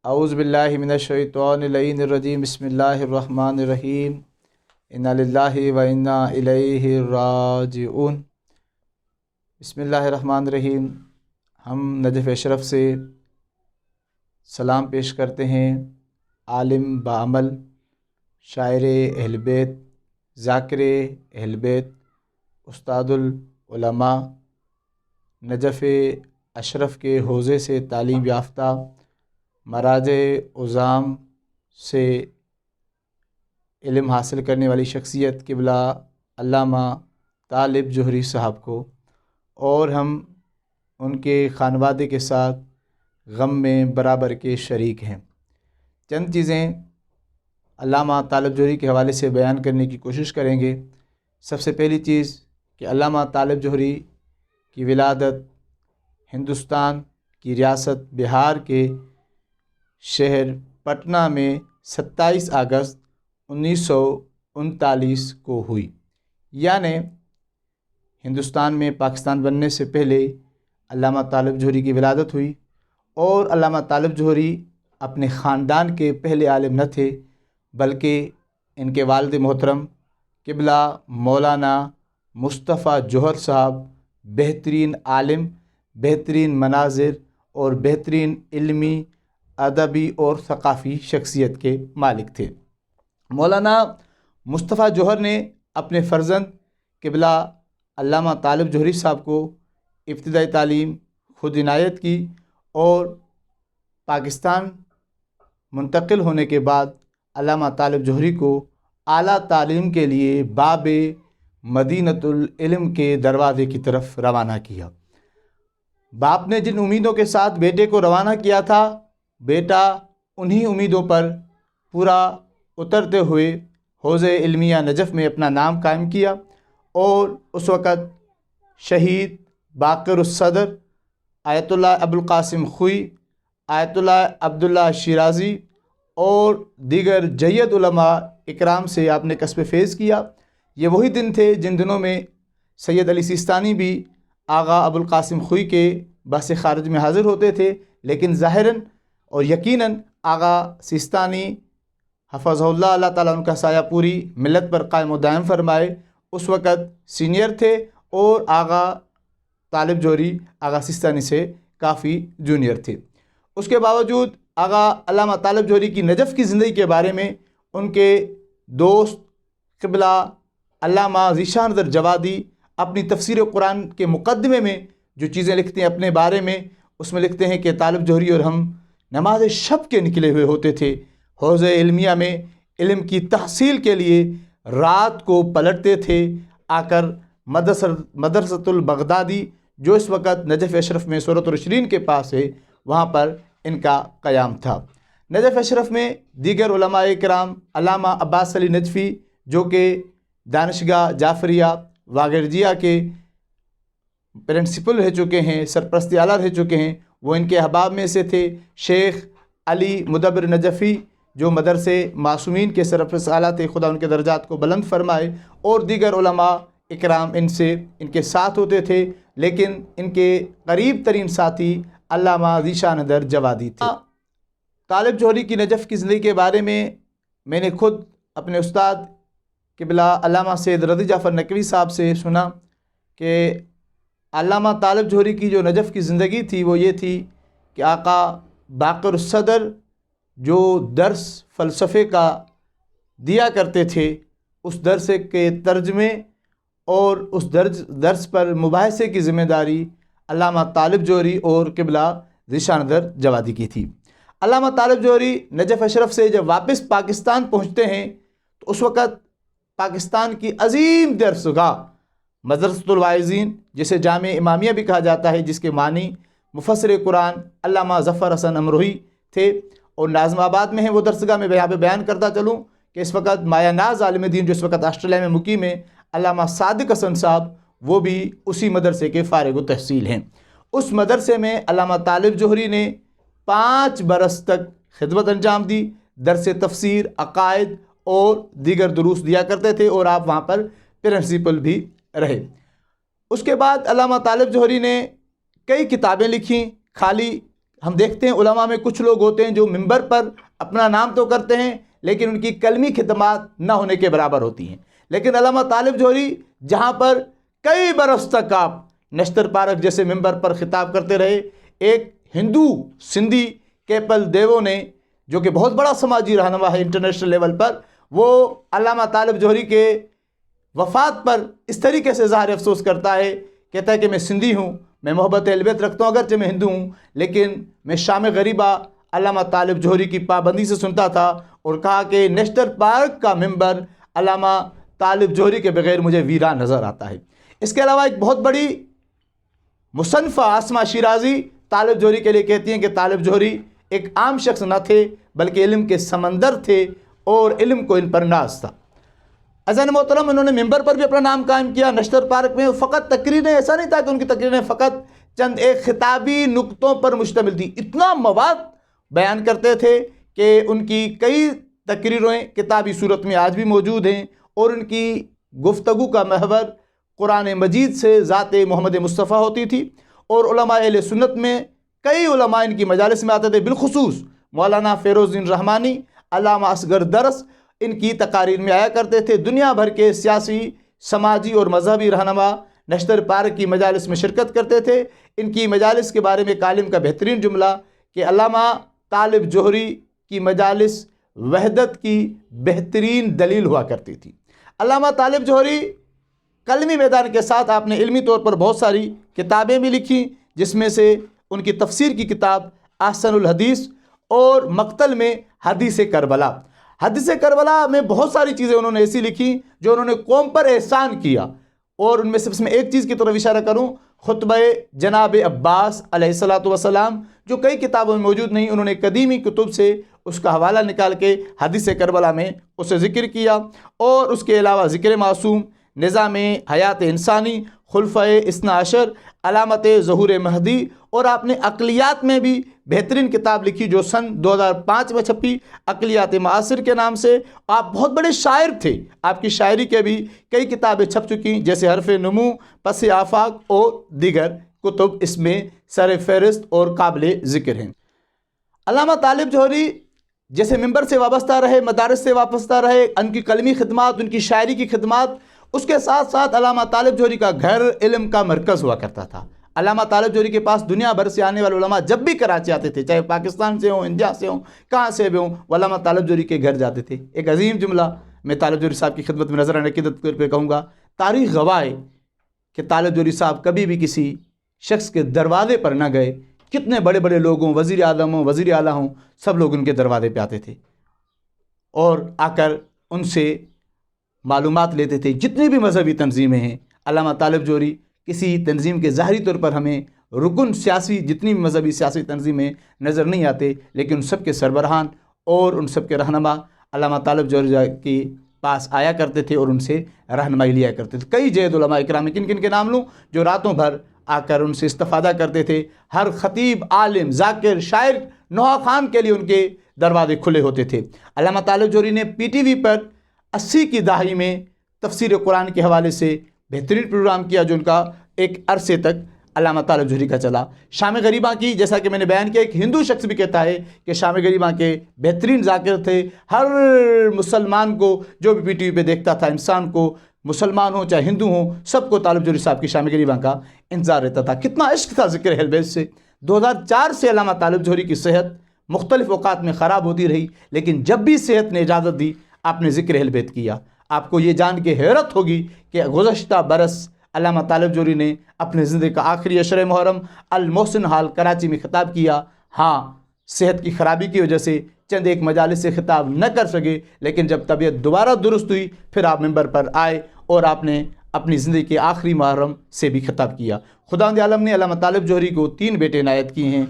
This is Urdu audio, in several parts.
اعوذ باللہ من الشیطان الرجیم بسم اللہ الرحمن الرحیم انا للہ و انا الیہ راجعون۔ بسم اللہ الرحمن الرحیم۔ ہم نجف اشرف سے سلام پیش کرتے ہیں عالم بعمل، شاعر اہل بیت، ذاکر اہل بیت، استاد العلماء، نجف اشرف کے حوزے سے تعلیم یافتہ، مراجع عظام سے علم حاصل کرنے والی شخصیت قبلہ علامہ طالب جوہری صاحب کو، اور ہم ان کے خانوادے کے ساتھ غم میں برابر کے شریک ہیں۔ چند چیزیں علامہ طالب جوہری کے حوالے سے بیان کرنے کی کوشش کریں گے۔ سب سے پہلی چیز کہ علامہ طالب جوہری کی ولادت ہندوستان کی ریاست بہار کے شہر پٹنہ میں 27 اگست 1939 کو ہوئی، یعنی ہندوستان میں پاکستان بننے سے پہلے علامہ طالب جوہری کی ولادت ہوئی۔ اور علامہ طالب جوہری اپنے خاندان کے پہلے عالم نہ تھے، بلکہ ان کے والد محترم قبلہ مولانا مصطفیٰ جوہر صاحب بہترین عالم، بہترین مناظر اور بہترین علمی، ادبی اور ثقافی شخصیت کے مالک تھے۔ مولانا مصطفیٰ جوہر نے اپنے فرزند قبلہ علامہ طالب جوہری صاحب کو ابتدائی تعلیم خود عنایت کی، اور پاکستان منتقل ہونے کے بعد علامہ طالب جوہری کو اعلیٰ تعلیم کے لیے باب مدینۃ العلم کے دروازے کی طرف روانہ کیا۔ باپ نے جن امیدوں کے ساتھ بیٹے کو روانہ کیا تھا، بیٹا انہی امیدوں پر پورا اترتے ہوئے حوزہ علمیہ نجف میں اپنا نام قائم کیا، اور اس وقت شہید باقر الصدر آیت اللہ ابوالقاسم خوئی، آیت اللہ عبداللہ شیرازی اور دیگر جید علماء اکرام سے آپ نے کسب فیض کیا۔ یہ وہی دن تھے جن دنوں میں سید علی سیستانی بھی آغا ابوالقاسم خوئی کے بحث خارج میں حاضر ہوتے تھے، لیکن ظاہراً اور یقیناً آغا سیستانی حفظہ اللہ، اللہ تعالیٰ ان کا سایہ پوری ملت پر قائم و دائم فرمائے، اس وقت سینئر تھے، اور آغا طالب جوہری آغا سیستانی سے کافی جونیئر تھے۔ اس کے باوجود آغا علامہ طالب جوہری کی نجف کی زندگی کے بارے میں ان کے دوست قبلہ علامہ ذیشان در جوادی اپنی تفسیر قرآن کے مقدمے میں جو چیزیں لکھتے ہیں اپنے بارے میں، اس میں لکھتے ہیں کہ طالب جوہری اور ہم نماز شب کے نکلے ہوئے ہوتے تھے، حوزہ علمیہ میں علم کی تحصیل کے لیے رات کو پلٹتے تھے، آ کر مدرسۃ البغدادی جو اس وقت نجف اشرف میں سورۃ العشرین کے پاس ہے، وہاں پر ان کا قیام تھا۔ نجف اشرف میں دیگر علماء کرام علامہ عباس علی نجفی جو کہ دانشگاہ جعفریہ واگرجیہ کے پرنسپل رہ چکے ہیں، سرپرست اعلیٰ رہ چکے ہیں، وہ ان کے احباب میں سے تھے۔ شیخ علی مدبر نجفی جو مدرسے معصومین کے سرپرست اعلیٰ تھے، خدا ان کے درجات کو بلند فرمائے، اور دیگر علماء اکرام ان کے ساتھ ہوتے تھے، لیکن ان کے قریب ترین ساتھی علامہ ذیشان در جوادی تھے۔ طالب جوہری کی نجف کی زندگی کے بارے میں نے خود اپنے استاد قبلہ علامہ سید رضی جعفر نقوی صاحب سے سنا کہ علامہ طالب جوہری کی جو نجف کی زندگی تھی وہ یہ تھی کہ آقا باقر الصدر جو درس فلسفے کا دیا کرتے تھے، اس درس کے ترجمے اور اس درس پر مباحثے کی ذمہ داری علامہ طالب جوہری اور قبلہ ذیشان در جوادی کی تھی۔ علامہ طالب جوہری نجف اشرف سے جب واپس پاکستان پہنچتے ہیں تو اس وقت پاکستان کی عظیم درسگاہ مدرسۃ الواعظین، جسے جامع امامیہ بھی کہا جاتا ہے، جس کے معنی مفسر قرآن علامہ ظفر حسن امروہی تھے، اور ناظم آباد میں ہے وہ درسگاہ۔ میں یہاں پہ بیان کرتا چلوں کہ اس وقت مایا ناز عالم دین جو اس وقت آسٹریلیا میں مقیم ہے، علامہ صادق حسن صاحب، وہ بھی اسی مدرسے کے فارغ التحصیل ہیں۔ اس مدرسے میں علامہ طالب جوہری نے 5 برس تک خدمت انجام دی، درس تفسیر، عقائد اور دیگر دروس دیا کرتے تھے، اور آپ وہاں پر پرنسپل بھی رہے۔ اس کے بعد علامہ طالب جوہری نے کئی کتابیں لکھیں، خالی ہم دیکھتے ہیں علماء میں کچھ لوگ ہوتے ہیں جو منبر پر اپنا نام تو کرتے ہیں لیکن ان کی کلمی خدمات نہ ہونے کے برابر ہوتی ہیں. لیکن علامہ طالب جوہری جہاں پر کئی برس تک آپ نشتر پارک جیسے منبر پر خطاب کرتے رہے، ایک ہندو سندھی کیپل دیو نے جو کہ بہت بڑا سماجی رہنما ہے انٹرنیشنل لیول پر، وہ علامہ طالب جوہری کے وفات پر اس طریقے سے اظہار افسوس کرتا ہے، کہتا ہے کہ میں سندھی ہوں، میں محبت اہل بیت رکھتا ہوں، اگرچہ میں ہندو ہوں لیکن میں شام غریبہ علامہ طالب جوہری کی پابندی سے سنتا تھا، اور کہا کہ نیشنل پارک کا ممبر علامہ طالب جوہری کے بغیر مجھے ویران نظر آتا ہے. اس کے علاوہ ایک بہت بڑی مصنفہ آسما شیرازی طالب جوہری کے لیے کہتی ہیں کہ طالب جوہری ایک عام شخص نہ تھے بلکہ علم کے سمندر تھے اور علم کو ان پر ناز تھا. عزیزان محترم، انہوں نے ممبر پر بھی اپنا نام قائم کیا. نشتر پارک میں فقط تقریریں، ایسا نہیں تھا کہ ان کی تقریریں فقط چند ایک خطابی نقطوں پر مشتمل تھی، اتنا مواد بیان کرتے تھے کہ ان کی کئی تقریریں کتابی صورت میں آج بھی موجود ہیں، اور ان کی گفتگو کا محور قرآن مجید سے ذات محمد مصطفیٰ ہوتی تھی. اور علماء اہل سنت میں کئی علماء ان کی مجالس میں آتے تھے، بالخصوص مولانا فیروز الدین رحمانی، علامہ اصغر درس ان کی تقاریر میں آیا کرتے تھے. دنیا بھر کے سیاسی، سماجی اور مذہبی رہنما نشتر پارک کی مجالس میں شرکت کرتے تھے. ان کی مجالس کے بارے میں ایک عالم کا بہترین جملہ کہ علامہ طالب جوہری کی مجالس وحدت کی بہترین دلیل ہوا کرتی تھی. علامہ طالب جوہری کلمی میدان کے ساتھ آپ نے علمی طور پر بہت ساری کتابیں بھی لکھی، جس میں سے ان کی تفسیر کی کتاب احسن الحدیث اور مقتل میں حدیث کربلا. حدیث کربلا میں بہت ساری چیزیں انہوں نے ایسی لکھی جو انہوں نے قوم پر احسان کیا، اور ان میں سے میں ایک چیز کی طرف اشارہ کروں، خطبہ جناب عباس علیہ السلام جو کئی کتابوں میں موجود نہیں، انہوں نے قدیمی کتب سے اس کا حوالہ نکال کے حدیث کربلا میں اسے ذکر کیا. اور اس کے علاوہ ذکر معصوم، نظام حیات انسانی، خلفۂ اثنا عشر، علامت ظہور مہدی، اور آپ نے عقلیات میں بھی بہترین کتاب لکھی جو سن 2005 میں چھپی، عقلیات معاصر کے نام سے. آپ بہت بڑے شاعر تھے، آپ کی شاعری کے بھی کئی کتابیں چھپ چکی جیسے حرف نمو، پس آفاق اور دیگر کتب اس میں سر فہرست اور قابل ذکر ہیں. علامہ طالب جوہری جیسے ممبر سے وابستہ رہے، مدارس سے وابستہ رہے، ان کی قلمی خدمات، ان کی شاعری کی خدمات، اس کے ساتھ ساتھ علامہ طالب جوہری کا گھر علم کا مرکز ہوا کرتا تھا. علامہ طالب جوہری کے پاس دنیا بھر سے آنے والے علماء جب بھی کراچی آتے تھے، چاہے پاکستان سے ہوں، انڈیا سے ہوں، کہاں سے بھی ہوں، وہ علامہ طالب جوہری کے گھر جاتے تھے. ایک عظیم جملہ میں طالب جوہری صاحب کی خدمت میں نظرانہ عقیدت پہ کہوں گا، تاریخ گواہ ہے کہ طالب جوہری صاحب کبھی بھی کسی شخص کے دروازے پر نہ گئے. کتنے بڑے بڑے لوگ ہوں، وزیر اعظم ہوں، وزیر اعلیٰ ہوں، سب لوگ ان کے دروازے پہ آتے تھے اور آ کر ان سے معلومات لیتے تھے. جتنی بھی مذہبی تنظیمیں ہیں، علامہ طالب جوہری کسی تنظیم کے ظاہری طور پر ہمیں رکن سیاسی، جتنی بھی مذہبی سیاسی تنظیمیں نظر نہیں آتے، لیکن ان سب کے سربراہان اور ان سب کے رہنما علامہ طالب جوہری کے پاس آیا کرتے تھے اور ان سے رہنمائی لیا کرتے تھے. کئی جید علماء اکرام، کن کن کے نام لوں، جو راتوں بھر آ کر ان سے استفادہ کرتے تھے. ہر خطیب، عالم، ذاکر، شاعر، نوحہ خان کے لیے ان کے دروازے کھلے ہوتے تھے. علامہ طالب جوہری نے پی ٹی وی پر 80 کی دہائی میں تفسیر قرآن کے حوالے سے بہترین پروگرام کیا جو ان کا ایک عرصے تک علامہ طالب جوہری کا چلا. شام غریباں کی، جیسا کہ میں نے بیان کیا، ایک ہندو شخص بھی کہتا ہے کہ شام غریباں کے بہترین ذاکر تھے. ہر مسلمان کو جو بھی پی ٹی وی پہ دیکھتا تھا، انسان کو، مسلمان ہوں چاہے ہندو ہوں، سب کو طالب جوہری صاحب کی شام غریباں کا انتظار رہتا تھا. کتنا عشق تھا ذکر اہل بیت سے. 2004 سے علامہ طالب جوہری کی صحت مختلف اوقات میں خراب ہوتی رہی، لیکن جب بھی صحت نے اجازت دی آپ نے ذکر اہل بیت کیا. آپ کو یہ جان کے حیرت ہوگی کہ گزشتہ برس علامہ طالب جوہری نے اپنے زندگی کا آخری عشرہ محرم المحسن ہال کراچی میں خطاب کیا. ہاں، صحت کی خرابی کی وجہ سے چند ایک مجالس سے خطاب نہ کر سکے، لیکن جب طبیعت دوبارہ درست ہوئی پھر آپ ممبر پر آئے اور آپ نے اپنی زندگی کے آخری محرم سے بھی خطاب کیا. خداوند عالم نے علامہ طالب جوہری کو 3 بیٹے عنایت کیے ہیں،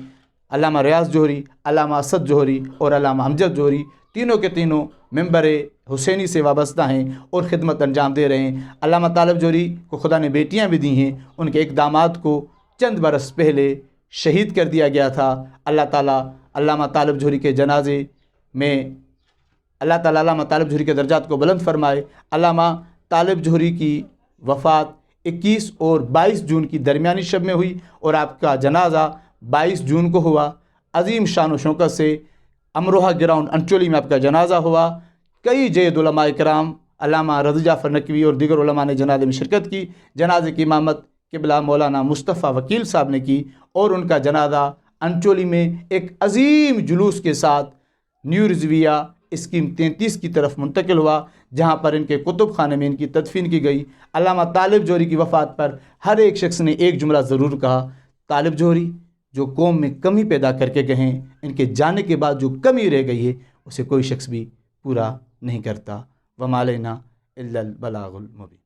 علامہ ریاض جوہری، علامہ اسد جوہری اور علامہ امجد جوہری. تینوں کے تینوں ممبر حسینی سے وابستہ ہیں اور خدمت انجام دے رہے ہیں. علامہ طالب جوہری کو خدا نے بیٹیاں بھی دی ہیں. ان کے ایک داماد کو چند برس پہلے شہید کر دیا گیا تھا. اللہ تعالیٰ علامہ طالب جوہری کے جنازے میں علامہ طالب جوہری کے درجات کو بلند فرمائے. علامہ طالب جوہری کی وفات 21 اور 22 جون کی درمیانی شب میں ہوئی اور آپ کا جنازہ 22 جون کو ہوا. عظیم شان و شوکت سے امروہہ گراؤنڈ انچولی میں آپ کا جنازہ ہوا۔ کئی جید علماء کرام، علامہ رضا جعفر نقوی اور دیگر علماء نے جنازے میں شرکت کی۔ جنازے کی امامت قبلہ مولانا مصطفیٰ وکیل صاحب نے کی، اور ان کا جنازہ انچولی میں ایک عظیم جلوس کے ساتھ نیو رضویہ اسکیم 33 کی طرف منتقل ہوا، جہاں پر ان کے کتب خانے میں ان کی تدفین کی گئی۔ علامہ طالب جوہری کی وفات پر ہر ایک شخص نے ایک جملہ ضرور کہا، طالب جوہری جو قوم میں کمی پیدا کر کے گئے ہیں، ان کے جانے کے بعد جو کمی رہ گئی ہے اسے کوئی شخص بھی پورا نہیں کرتا۔ وما علینا الا البلاغ المبین۔